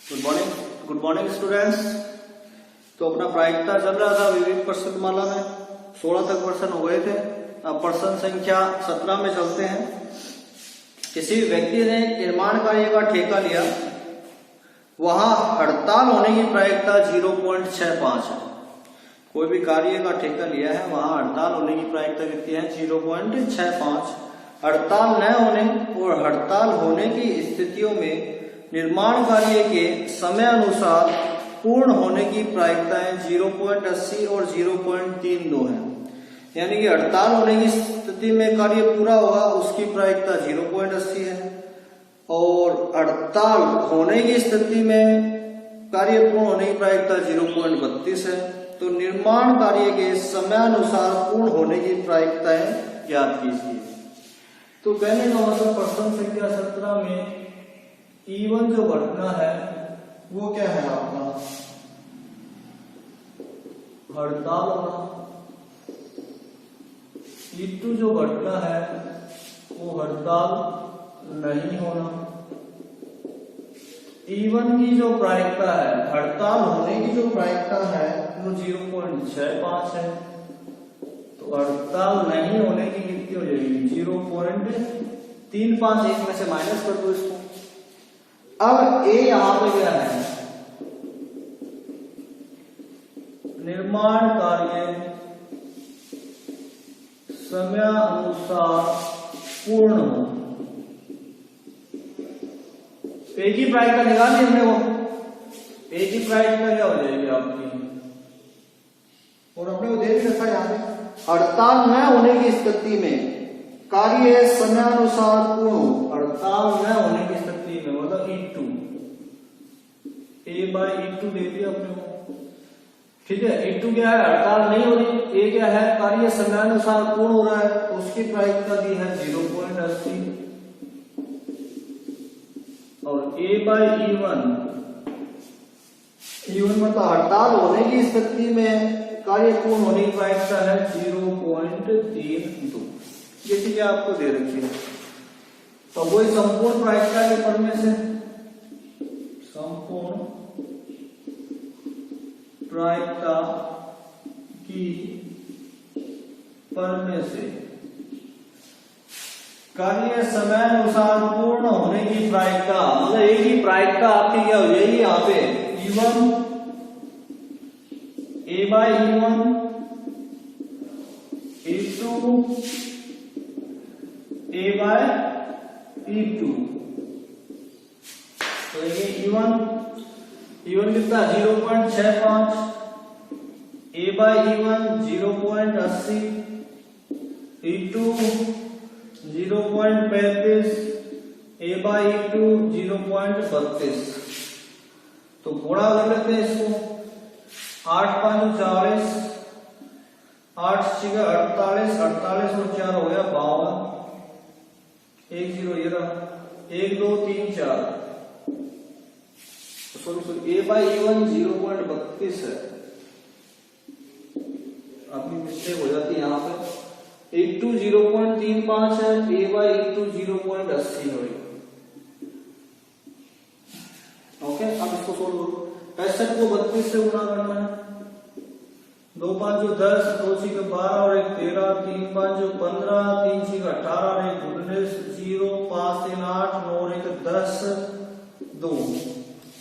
Good morning students. तो अपना प्रायिकता चल रहा था विविध प्रश्नमाला में 16 तक प्रश्न हो गए थे। अब प्रश्न संख्या 17 में चलते हैं। किसी व्यक्ति ने निर्माण कार्य का ठेका लिया, वहां हड़ताल होने की प्रायिकता 0.65 है। कोई भी कार्य का ठेका लिया है, वहां हड़ताल होने की प्रायिकता कितनी है? 0.65। हड़ताल न होने और हड़ताल होने की स्थितियों में निर्माण कार्य के समय अनुसार पूर्ण होने की प्रायिकताएं 0.80 और 0.32 है। यानी कि हड़ताल होने की स्थिति में कार्य पूरा होगा, उसकी प्रायिकता 0.80 है, और हड़ताल होने की स्थिति में कार्य पूर्ण होने की प्रायिकता 0.32 है। तो निर्माण कार्य के समयानुसार पूर्ण होने की प्रायिकताएं ज्ञात कीजिए। तो कहने का मतलब प्रश्न संख्या 17 में E1 जो घटना है वो क्या है? आपका हड़ताल होना। E2 जो घटना है वो हड़ताल नहीं होना। E1 की जो प्रायिकता है, हड़ताल होने की जो प्रायिकता है वो 0.65 है। तो हड़ताल नहीं होने की कितनी हो जाएगी? 0.35। एक में से माइनस कर दो इसको। अब ए यहां पे क्या है? निर्माण कार्य समयानुसार पूर्ण हो। ए की प्रायिकता निकाली हमने को। ए की प्रायिकता क्या हो जाएगी आपकी? और अपने को दे भी रखा यहां पे, हड़ताल न होने की स्थिति में कार्य समयानुसार पूर्ण हो। हड़ताल न होने की स्थिति में मतलब E2, A/E2 दे दिया अपने को, ठीक है। E2 क्या है? हड़ताल नहीं हो रही। ए क्या है? कार्य समयानुसार पूर्ण हो रहा है, तो उसकी प्रायिकता दी है 0.80। और A/E1, E1 मतलब हड़ताल होने की स्थिति में कार्य पूर्ण होने की प्रायिकता है 0.32। ये चीजें आपको दे रखी है। तो वही संपूर्ण प्रायिकता के पढ़ने से, संपूर्ण प्रायिकता की पढ़ने से कार्य समयानुसार पूर्ण होने की प्रायिकता, मतलब एक ही प्रायिकता आपकी क्या हो जाएगी यहाँ पे? E1 A/E1, E2 A/E2। तो ये E1 कितना? 0.65, A/E1 0.80, E2 0.35, A/E2 0.32। तो गुणा कर लेते हैं इसको। 8×5 40, 8×6 48, 48 और 4 हो गया 52। 1 0 ये रहा, 1 2 3 4। सॉरी A/E1 0.32 है। अपनी मिस्टेक हो जाती है यहाँ पे। E2 0.35 है, A/E2 0.80 है। ओके, अब इसको सोल्व करो। 65 को 32 से गुणा करना है। 2 5 10, 2 6 12 और 1 13, 3 5 15, 3 6 18 और 1 19, 0 5 3 8, 9 और 1 10, 2।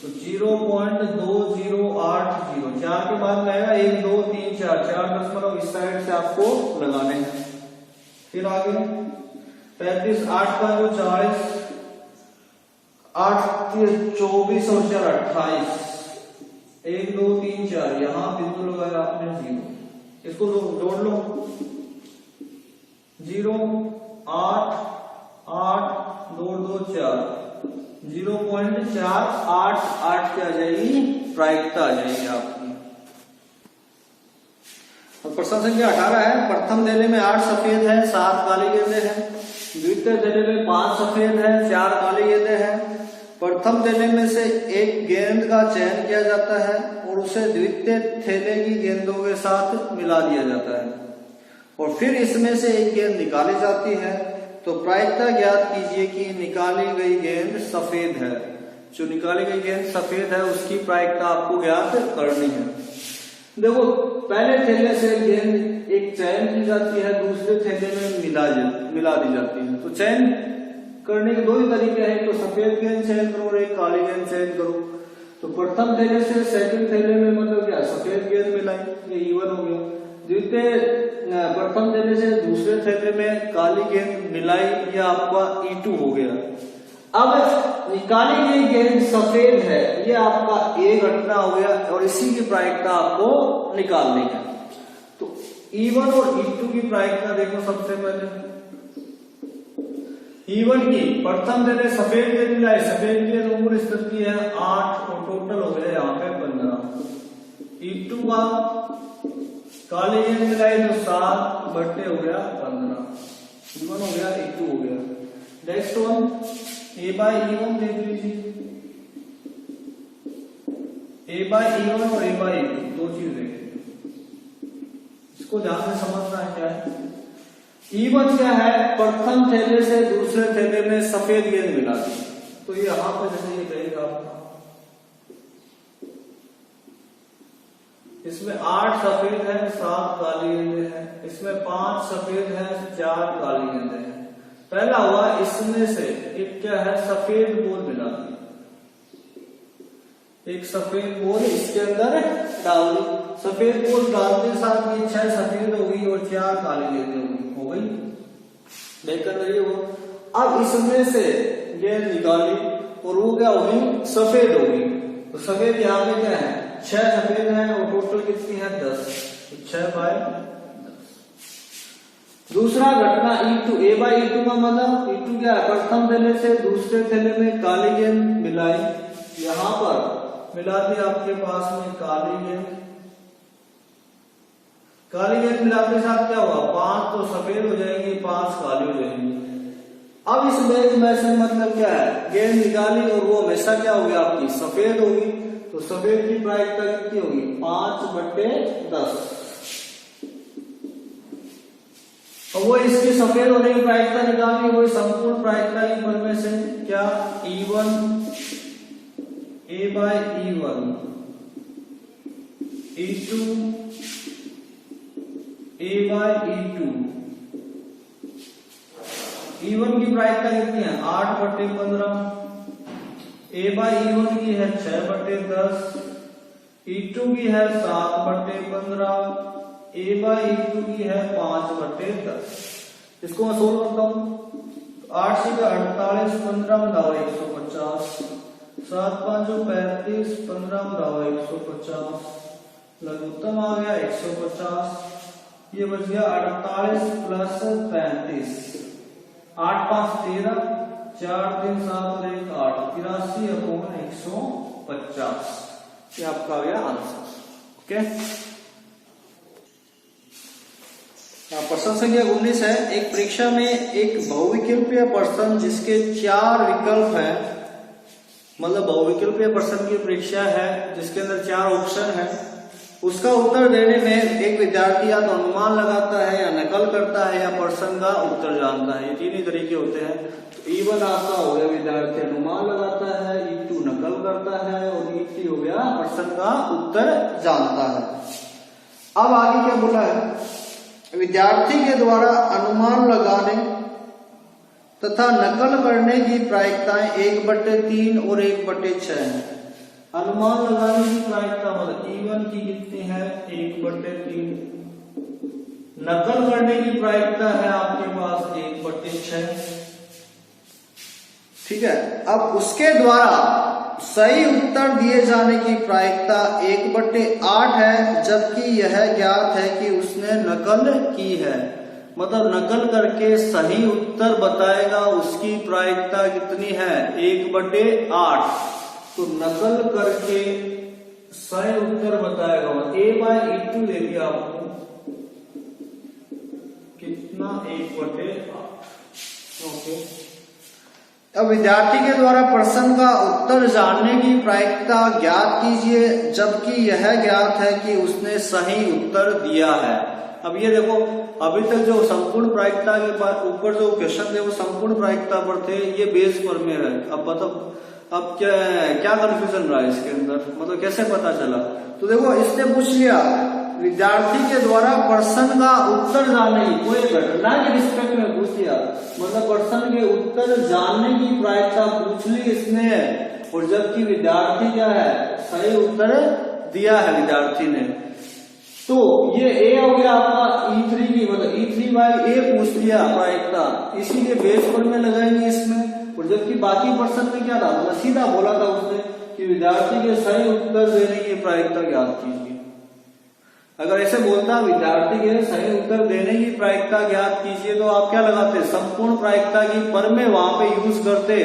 तो 0.2080। 4 के बाद में आएगा 1 2 3 4, 4 दशमलव इस साइड से आपको लगाने हैं। फिर आगे 35, 8 5 40, 8 24 और 4 28, 1 2 3 4, यहां बिंदु लगाया आपने 0। इसको जोड़ लो। 0 8 8 2 2 4, 0.488 क्या आ जाएगी? प्रायिकता आ जाएगी आपकी। अब प्रश्न संख्या 18 है। प्रथम देने में 8 सफेद है, 7 काली गेंदें हैं। द्वितीय देने में 5 सफेद है, 4 काली गेंदें हैं। प्रथम देने में से एक गेंद का चयन किया जाता है और उसे द्वितीय थैले की गेंदों के साथ मिला दिया जाता है, और फिर इसमें से एक गेंद निकाली जाती है। तो प्रायिकता ज्ञात कीजिए कि निकाली गई गेंद सफेद है। जो निकाली गई गेंद सफेद है उसकी प्रायिकता आपको ज्ञात करनी है। देखो पहले थैले से गेंद एक चयन की जाती है, दूसरे थैले में मिला दी जाती है। तो चयन करने के दो ही तरीके हैं, तो सफेद गेंद चयन करो और एक काली गेंद चयन करो। तो प्रथम थैले से सेकंड थैले में मतलब क्या सफेद गेंद मिलाई, ये इवन हो गया। द्वितीय प्रथम थैले से दूसरे थैले में काली गेंद मिलाई, यह आपका E2 हो गया। अब निकाली गई गेंद सफेद है, ये आपका ए घटना हो गया और इसी की प्रायिकता आपको निकालनी है। तो E1 और E2 की प्रायिकता देखो। सबसे पहले E1 की प्रथम थैले सफेद गेंद मिलाई, सफेद गेंद मूल स्तर की है 8 और टोटल हो गया यहाँ पे 15। E2 का काली गेंद मिलाई तो 7 बट्टे हो गया 15। E1 हो गया, E2 हो गया। नेक्स्ट वन A/E1 देख लीजिए, A/E1 और A/E2 दो चीज देखिए, इसको ध्यान से समझना है। क्या है E1 क्या है, प्रथम थैले से दूसरे थैले में सफेद गेंद मिला दी। तो ये यहां पर जैसे ये कहेगा इसमें 8 सफेद है 7 काली गेंदें हैं, इसमें 5 सफेद है 4 काली गेंदें हैं। पहला हुआ इसमें से एक क्या है सफेद बॉल मिला दी, एक सफेद बॉल इसके अंदर डाल दी। सफेद बॉल डालते साथ ये 6 सफेद हो गई और 4 काली गेंदें हो गई। देखकर रहिए वो। अब इसमें से गेंद निकाली और वो क्या होगी सफेद होगी। तो सफेद यहाँ पे क्या है 6 सफेद है और टोटल कितनी है 10, 6/10। दूसरा घटना E2, A/E2 का मतलब E2 क्या है, प्रथम थैले से दूसरे थैले में काली गेंद मिलाई, यहां पर मिला दी आपके पास में काली गेंद। काली गेंद मिलाते साथ क्या हुआ 5 तो सफेद हो जाएंगी 5 काली हो जाएंगी। अब इस मैच में से मतलब क्या है गेंद निकाली और वो हमेशा क्या होगी आपकी सफेद होगी। तो सफेद की प्रायिकता कितनी होगी 5/10। और वो इसकी सफेद होने की प्रायिकता निकाली, वो संपूर्ण प्रायिकता की पर में से क्या E1 A/E1 E2 A/E2। E1 की प्रायिकता कितनी है 8/15, A/E1 की है 6/10, E2 की है 7/15, A/E2 की है 5/10। इसको मैं सोल्व करता हूं। 8 से 48, 15 में दावा 150, 7 5 35, 15 में दावा 150, लघुत्तम आ गया 150। ये बच गया 48 प्लस 35, 8 5 13, 4 3 7 और 1 8, 83/150। ये आपका आ गया आंसर। ओके, प्रश्न संख्या 19 है। एक परीक्षा में एक बहुविकल्पीय प्रश्न जिसके 4 विकल्प हैं, मतलब बहुविकल्पीय प्रश्न की परीक्षा है जिसके अंदर 4 ऑप्शन है, उसका उत्तर देने में एक विद्यार्थी या तो अनुमान लगाता है या नकल करता है या प्रश्न का उत्तर जानता है। ये 3 ही तरीके होते हैं। तो E1 आपका हो गया विद्यार्थी अनुमान लगाता है, E2 नकल करता है और E3 हो गया प्रश्न का उत्तर जानता है। अब आगे क्या बोला है, विद्यार्थी के द्वारा अनुमान लगाने तथा नकल करने की प्रायिकताएं 1/3 और 1/6 है। अनुमान लगाने की प्रायिकता मतलब E1 की कितनी है 1/3, नकल करने की प्रायिकता है आपके पास 1/6। ठीक है, अब उसके द्वारा सही उत्तर दिए जाने की प्रायिकता 1/8 है, जबकि यह ज्ञात है कि उसने नकल की है। मतलब नकल करके सही उत्तर बताएगा, उसकी प्रायिकता कितनी है 1/8। तो नकल करके सही उत्तर बताएगा A/E2 दे दिया आपको कितना 1/8। ओके, अब विद्यार्थी के द्वारा प्रश्न का उत्तर जानने की प्रायिकता ज्ञात कीजिए, जबकि यह ज्ञात है कि उसने सही उत्तर दिया है। अब ये देखो, अभी तक जो संपूर्ण प्रायिकता के ऊपर जो क्वेश्चन थे वो संपूर्ण प्रायिकता पर थे, ये बेस पर में है। अब मतलब अब क्या कंफ्यूजन रहा इसके अंदर, मतलब कैसे पता चला? तो देखो इसने पूछ लिया विद्यार्थी के द्वारा प्रश्न का उत्तर जानने की, कोई घटना के रिस्पेक्ट में पूछ लिया, मतलब प्रश्न के उत्तर जानने की प्रायिकता पूछ ली इसने, और जबकि विद्यार्थी क्या है, सही उत्तर दिया है विद्यार्थी ने। तो ये ए हो गया आपका E3 की, मतलब E3 बाई ए पूछ लिया प्रायिकता, इसीलिए बेस पर में लगाएंगे इसमें। और जबकि बाकी प्रश्न में क्या था, मतलब सीधा बोला था उसने कि विद्यार्थी के सही उत्तर देने की प्रायिकता ज्ञात कीजिए। अगर ऐसे बोलता विद्यार्थी के सही उत्तर देने की प्रायिकता ज्ञात कीजिए, तो आप क्या लगाते, संपूर्ण प्रायिकता की पर में वहां पे यूज करते।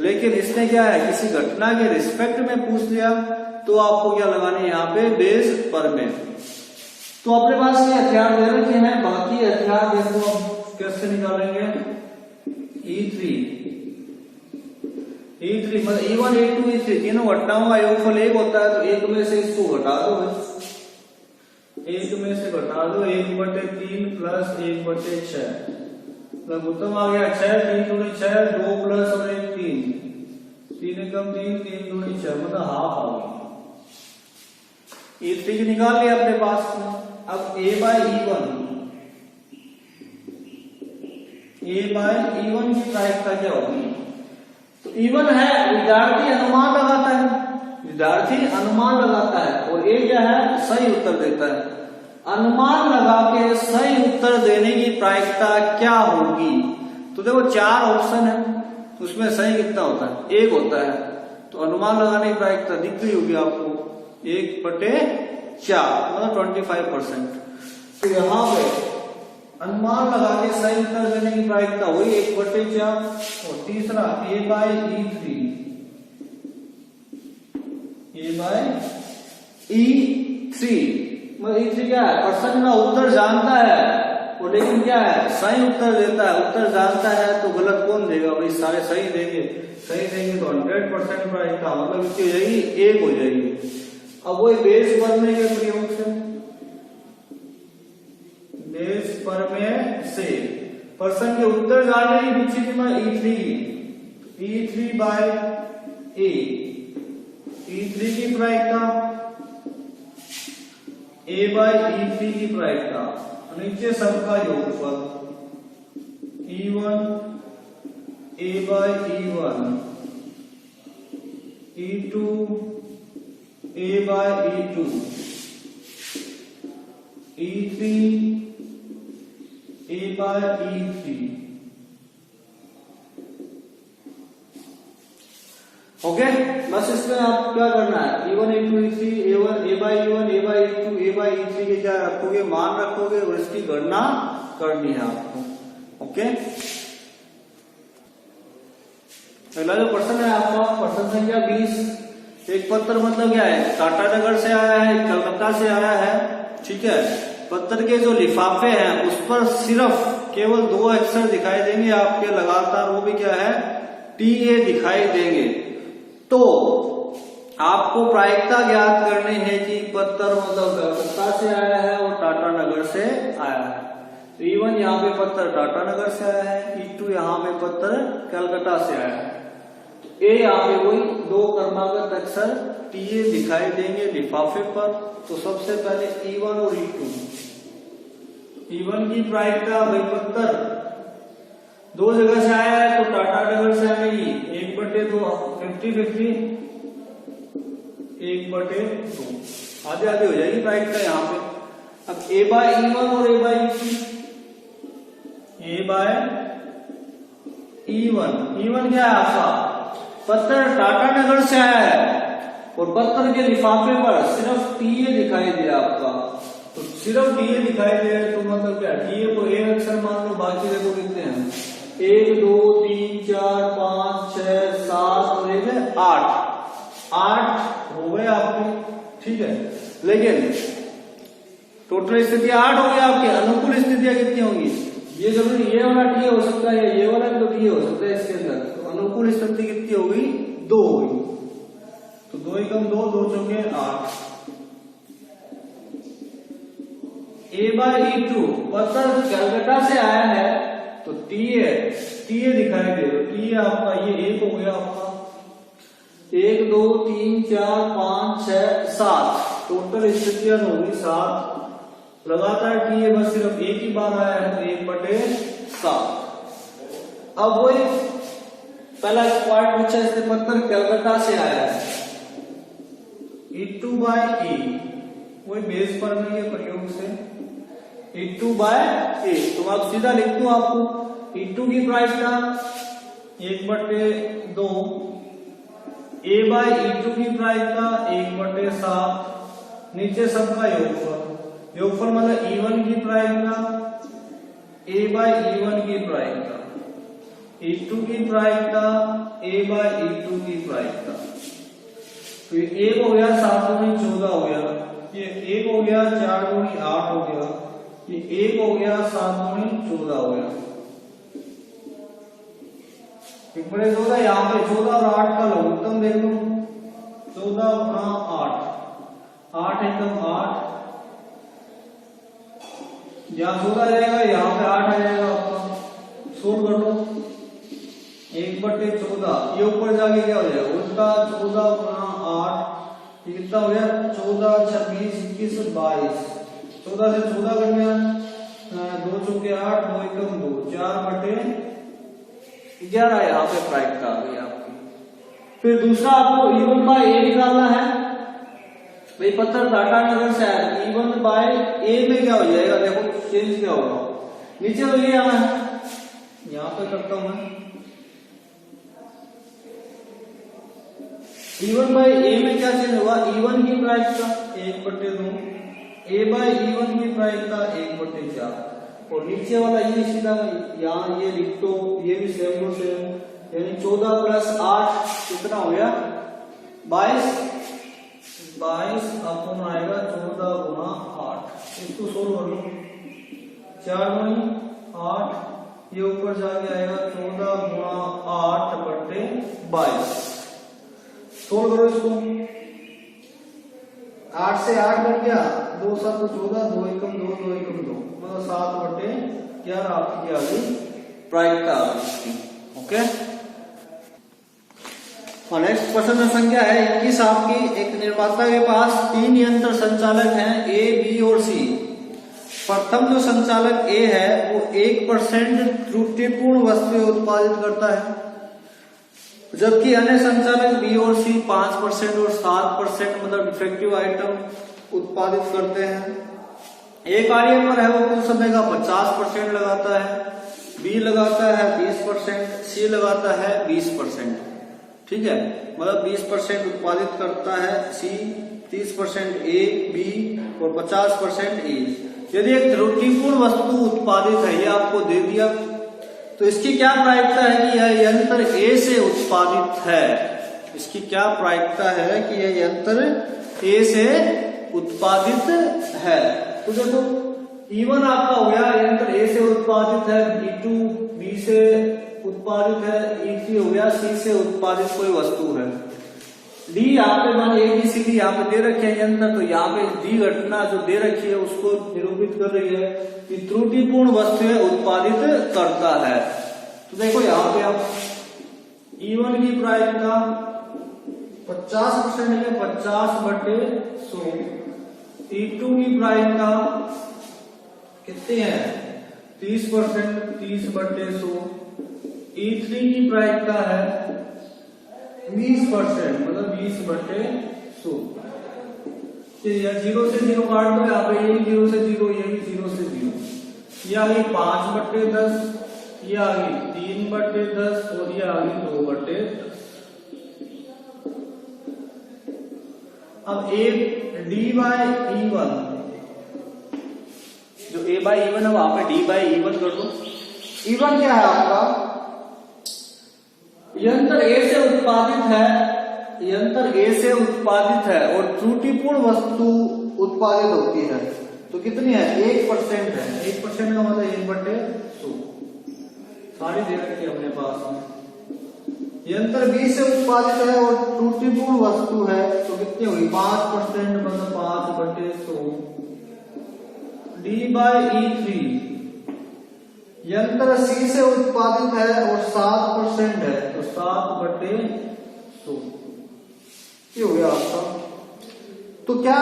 लेकिन इसने क्या है, किसी घटना के रिस्पेक्ट में पूछ लिया, तो आपको क्या लगाने यहाँ पे, बेस पर में। तो अपने पास ये हथियार दे रखे हैं, बाकी हथियार देखो हम कैसे निकालेंगे। E3 मतलब E1 E2 E3 तीनों घटनाओं का योगफल 1 होता है, तो 1 में से इसको घटा दो, 1 में से घटा दो 1/3 प्लस 1/6, मतलब उत्तम आ गया 6, 3 दूनी 6, 2 प्लस और 1 3, 3 एकम 3, 3 दूनी 6, मतलब हाफ आ गई। E3 निकाल लिया अपने पास में। अब A बाई E1 की प्रायिकता क्या होगी? तो E1 है, विद्यार्थी अनुमान लगाता है, विद्यार्थी अनुमान लगाता है, और A क्या है, सही उत्तर देता है। अनुमान लगा के सही उत्तर देने की प्रायिकता क्या होगी? तो देखो 4 ऑप्शन है, उसमें सही कितना होता है, 1 होता है, तो अनुमान लगाने की प्रायिकता दिख गई होगी आपको, 1/4 मतलब 25%। तो यहाँ पे अनुमान लगा के सही उत्तर देने की प्रायिकता हुई 1/4। और तीसरा A बाई E3 मतलब E3 क्या है, प्रश्न का उत्तर जानता है, और लेकिन क्या है, सही उत्तर देता है। उत्तर जानता है तो गलत कौन देगा भाई, सारे सही देंगे, सही देंगे तो 100% प्रायिकता, मतलब इसकी हो जाएगी 1 हो जाएगी। अब वही बेस बनने के प्रयोग से, बेस पर में से प्रश्न के उत्तर जानने की पूछी थी मैं E3 बाय ए, E3 की प्रायिकता A बाय E3 की प्रायिकता, नीचे सबका योगफल E1 A by E1, E2 A by E2, E3 A by E3। Okay, बस इसमें आप क्या करना है, E1 E2 E3 A by E1 A by E2 A by E3 के क्या रखोगे, मान रखोगे, और इसकी गणना करनी है आपको। ओके, अगला जो प्रश्न है आपका, प्रश्न संख्या 20। एक पत्र मतलब क्या है, टाटानगर से आया है, कलकत्ता से आया है, ठीक है। पत्र के जो लिफाफे हैं उस पर सिर्फ केवल 2 अक्षर दिखाई देंगे आपके लगातार, वो भी क्या है, TA दिखाई देंगे। तो आपको प्रायिकता ज्ञात करनी है कि पत्र मतलब कलकत्ता से आया है और टाटानगर से आया है। तो E1 यहाँ पे पत्र टाटानगर से आया है, E2 यहाँ पे पत्र कलकत्ता से आया है। तो A यहाँ पे वही 2 क्रमागत अक्षर TA दिखाई देंगे लिफाफे पर। तो सबसे पहले E1 और E2, E1 की प्रायिकता भाई पत्र 2 जगह से आया है, तो टाटानगर से आएगी 1/2, 50-50, 1/2, आधे आधे हो जाएगी प्रायिकता यहाँ पे। अब A बाय E1 और A by E2, A by E1 क्या है आपका, पत्र टाटानगर से आया है और पत्र के लिफाफे पर सिर्फ TA दिखाई दिया आपका। तो सिर्फ TA दिखाई दे तो मतलब क्या, TA को 1 अक्षर मान लो, बाकी देखो कितने हैं, 1 2 3 4 5 6 7 और 1 है 8 हो गए आपके, ठीक है। लेकिन टोटल स्थिति 8 हो गई आपकी, अनुकूल स्थितियां कितनी होंगी, ये जरूरी ये वाला TA हो सकता है, ये वाला भी तो TA हो सकता है इसके अंदर। तो अनुकूल स्थिति कितनी होगी, 2 होगी। तो 2 एकम 2, 2 चौके 8। A बाय E2 पत्र कलकत्ता से आया है, तो TA दिखाई दे, तो TA आपका ये 1 हो गया आपका। 1 2 3 4 5 6 7 टोटल स्थितियां होगी 7। लगातार टी है, बस सिर्फ एक ही बार आया है, 1/7। अब वही पहला पार्ट पूछा, इसने पत्थर कलकत्ता से आया है, E2/A, वही बेस पर नहीं है प्रयोग से, E2/A। तो आप सीधा लिख दूं आपको, E2 की प्राइस का 1/2, A/E2 की प्राइस का 1/7, नीचे सबका योगफल, योगफल मतलब E1 की प्राइस का A/E1 की प्राइस का, E2 की प्राइस का A/E2 की प्राइस का। तो ये 1 हो गया, 7 दूनी 14 हो गया, ये 1 हो गया, 4 दूनी 8 हो गया, ये 1 हो गया, 7 दूनी 14 हो गया, 1/14। यहाँ पे 14 और 8 का लघुत्तम देख लो, 14 गुणा 8, 8 एकम 8, यहाँ 14 जाएगा, यहाँ पे 8 आ जाएगा आपका, सोल्व कर लो। 1/14, ये ऊपर जाके क्या हो जाएगा उल्टा, 14 गुणा 8, कितना हो गया, 14 26 21 22, 14 से 14 कर गया, 2 चौके 8, 2 एकम 2, 4/11 यहाँ पे प्राइस आ गई आपकी। फिर दूसरा आपको E1/A निकालना है, भाई पत्थर टाटानगर से आया, E1/A में क्या हो जाएगा, देखो चेंज क्या होगा, नीचे तो ये आना है, यहाँ पे करता हूं मैं, E1/A में क्या चेंज होगा, E1 की प्राइस का 1/2, A/E1 की प्राइस का 1/4, और नीचे वाला ये सीधा यहाँ ये लिख दो, ये भी सेम टू सेम, यानी 14 + 8 कितना हो गया, 22 अपन आएगा 14 गुणा 8, इसको सोल्व कर लो, 4 गुणी 8, ये ऊपर जाके आएगा 14 गुणा 8/22, सोल्व करो इसको, 8 से 8 कट गया, 2 7 14, 2 एकम 2, 2 एकम 2, मतलब 7/11 आपकी क्या आ गई, प्रायिकता आ गई इसकी। ओके, और नेक्स्ट प्रश्न संख्या है 21 आपकी। एक निर्माता के पास 3 यंत्र संचालक हैं, A, B और C। प्रथम जो संचालक A है वो 1% त्रुटिपूर्ण वस्तुएं उत्पादित करता है, जबकि अन्य संचालक B और C 5% और 7% मतलब डिफेक्टिव आइटम उत्पादित करते हैं। A कार्य पर है वो कुल समय का 50% लगाता है, B लगाता है 20%, C लगाता है 20%। ठीक है, मतलब 20% उत्पादित करता है C, 30% A, B और 50% E। यदि एक त्रुटिपूर्ण वस्तु उत्पादित है, ये आपको दे दिया, तो इसकी क्या प्रायिकता है कि यह यंत्र A से उत्पादित है, इसकी क्या प्रायिकता है कि यह यंत्र A से उत्पादित है। तो देखो E1 आपका हो गया, यंत्र A से उत्पादित है, E2 B से उत्पादित है, E3 हो गया C से उत्पादित कोई वस्तु है। D यहाँ पे मान ABCD यहाँ पे दे रखे हैं यंत्र, तो यहाँ पे D घटना जो दे रखी है उसको निरूपित कर रही है कि त्रुटिपूर्ण वस्तुएं उत्पादित करता है। तो देखो यहाँ पे आप E1 की प्रायिकता 50% है, 50/100, E2 की प्रायिकता कितनी है 30%, 30/100, E3 की प्रायिकता है 20%, मतलब 20/100। 0 से 0 काट दो, यहाँ पे ये 0 से 0, ये भी 0 से 0, ये आ गई 5/10, ये आ गई 3/10 और ये आ गई 2/10। अब D/E1, जो A/E1 है वहां पे D/E1 कर दो। E1 क्या है आपका, यंत्र A से उत्पादित है, यंत्र A से उत्पादित है और त्रुटिपूर्ण वस्तु उत्पादित होती है, तो कितनी है 1% है, 1% का मतलब 1/100, सारी दे रखी है अपने पास में। यंत्र B से उत्पादित है और त्रुटिपूर्ण वस्तु है, तो कितनी हुई 5%, मतलब 5/100। D/E3, यंत्र C से उत्पादित है और 7% है, तो 7/100। ये हो गया आपका। तो क्या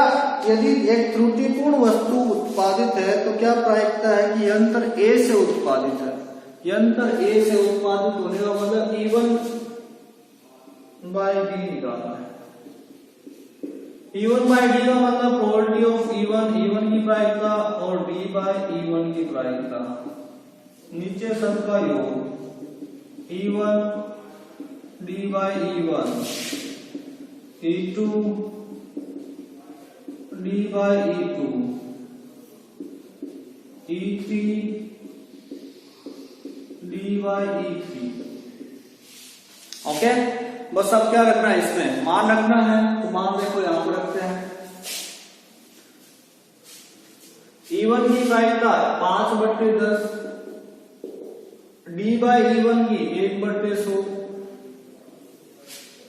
यदि एक त्रुटिपूर्ण वस्तु उत्पादित है तो क्या प्रायिकता है कि यंत्र ए से उत्पादित है। यंत्र ए से उत्पादित होने का मतलब E1 बाय डी निकालना है। E1 बाय डी का मतलब प्रोबेबिलिटी ऑफ E1 की प्रायिकता और D बाय E1 की प्रायिकता। नीचे सबका योग E1 D by E1 E2 D by E2 E3 D by E3। Okay, बस अब क्या रखना है इसमें, मान रखना है। तो मान देखो यहां पर रखते हैं। E1 की प्रायिकता 5/10, D by E1 की 1/100,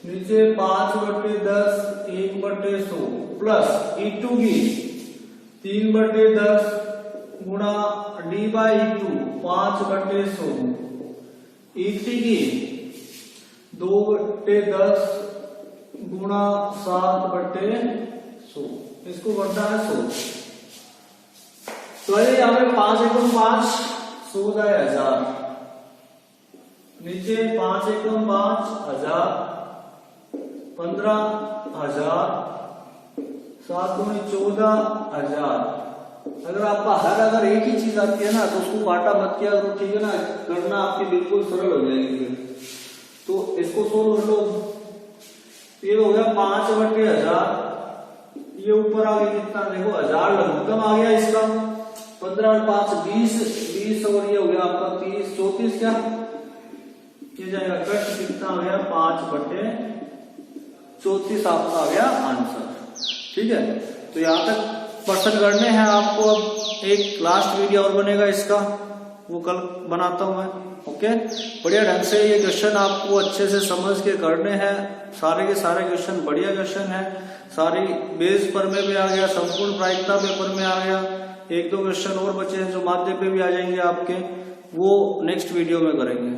नीचे 5/10 1/100 प्लस E2 की 3/10 गुणा D बाई E2 5/100, E3 की 2/10 गुणा 7/100, इसको करना है 100। तो यहाँ पे 5 एकम 5 100 जाए 1000, नीचे 5 एकम 5 1000 15,000, 7 दूनी 14,000। अगर आपका हर अगर एक ही चीज आती है ना तो उसको काटा मत किया करो, ठीक है ना, करना आपकी बिल्कुल सरल हो जाएगी। तो इसको सोल्व कर लो। ये हो गया 5/1000, ये ऊपर आ गया कितना देखो 1000 लघुत्तम आ गया इसका, 15 और 5 20 और ये हो गया आपका 30 34 क्या ये जाएगा कट, कितना हो गया 5/34 आपका आ गया आंसर। ठीक है, तो यहाँ तक प्रश्न करने हैं आपको। अब एक लास्ट वीडियो और बनेगा इसका, वो कल बनाता हूं मैं। ओके, बढ़िया ढंग से ये क्वेश्चन आपको अच्छे से समझ के करने हैं। सारे के सारे क्वेश्चन बढ़िया क्वेश्चन है, सारी बेस पर में भी आ गया, संपूर्ण प्रायिकता पेपर में आ गया। 1-2 क्वेश्चन और बचे हैं जो माध्य पे भी आ जाएंगे आपके, वो नेक्स्ट वीडियो में करेंगे।